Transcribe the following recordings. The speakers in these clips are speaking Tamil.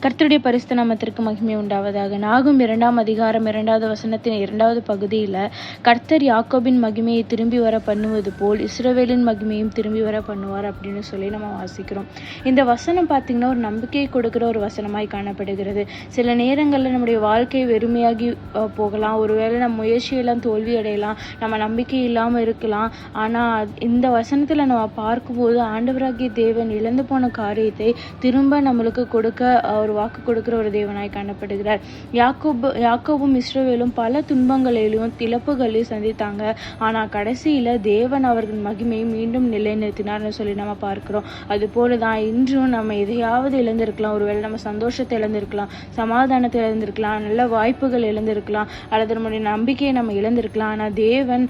கர்த்தருடைய பரிசுத்த நாமத்திற்கு மகிமை உண்டாவதாக. நாகும் 2ஆம் அதிகாரம் 2வது வசனத்தின் 2வது பகுதியில் கர்த்தர் யாக்கோபின் மகிமையை திரும்பி வர பண்ணுவது போல் இஸ்ரவேலின் மகிமையும் திரும்பி வர பண்ணுவார் அப்படின்னு சொல்லி நம்ம வாசிக்கிறோம். இந்த வசனம் பார்த்திங்கன்னா ஒரு நம்பிக்கையை கொடுக்குற ஒரு வசனமாய் காணப்படுகிறது. சில நேரங்களில் நம்முடைய வாழ்க்கை வெறுமையாகி போகலாம். ஒருவேளை நம்ம முயற்சியெல்லாம் தோல்வி அடையலாம், நம்ம நம்பிக்கை இல்லாமல் இருக்கலாம். ஆனால் இந்த வசனத்தில் நம்ம பார்க்கும்போது ஆண்டவராகிய தேவன் இழந்து போன காரியத்தை திரும்ப நம்மளுக்கு கொடுக்க ஒரு வாக்கு கொடுக்கிற ஒரு தேவனாய் காணப்படுகிறார். யாக்கோபும் இஸ்ரவேலும் பல துன்பங்களிலும் இழப்புகளையும் சந்தித்தாங்க. ஆனால் கடைசியில் தேவன் அவர்கள் மகிமையை மீண்டும் நிலைநிறுத்தினார்னு சொல்லி நம்ம பார்க்கிறோம். அது போல தான் இன்றும் நம்ம எதையாவது இழந்திருக்கலாம். ஒருவேளை நம்ம சந்தோஷத்தை இழந்திருக்கலாம், சமாதானத்தை இழந்திருக்கலாம், நல்ல வாய்ப்புகள் இழந்திருக்கலாம், அல்லது நம்முடைய நம்பிக்கையை நம்ம இழந்திருக்கலாம். ஆனால் தேவன்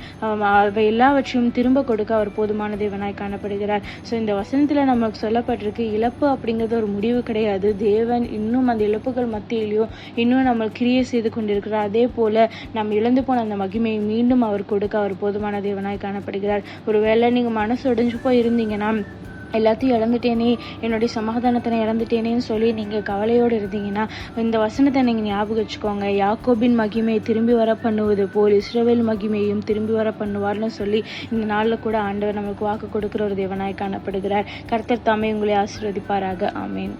எல்லாவற்றையும் திரும்ப கொடுக்க அவர் போதுமான தேவனாய் காணப்படுகிறார். ஸோ இந்த வசனத்தில் நமக்கு சொல்லப்பட்டிருக்கு, இழப்பு அப்படிங்கிறது ஒரு முடிவு கிடையாது. தேவன் இன்னும் அந்த இழப்புகள் மத்தியிலையும் இன்னும் நம்ம கிரியை செய்து கொண்டிருக்கிறார். அதே போல நம்ம இழந்து போன அந்த மகிமையை மீண்டும் அவர் கொடுக்க அவர் போதுமான தேவனாய் காணப்படுகிறார். ஒருவேளை நீங்க மனசு உடைஞ்சு போய் இருந்தீங்கன்னா, எல்லாத்தையும் இழந்துட்டேனே, என்னுடைய சமாதானத்தை இழந்துட்டேனேன்னு சொல்லி நீங்கள் கவலையோடு இருந்தீங்கன்னா, இந்த வசனத்தை நீங்கள் ஞாபகம் வச்சுக்கோங்க. யாக்கோபின் மகிமையை திரும்பி வர பண்ணுவது போல் இஸ்ரவேல் மகிமையும் திரும்பி வர பண்ணுவார்னு சொல்லி இந்த நாளில் கூட ஆண்டவர் நமக்கு வாக்கு கொடுக்குற ஒரு தேவனாய் காணப்படுகிறார். கர்த்தர் தாமே உங்களை ஆசீர்வதிப்பாராக. ஆமேன்.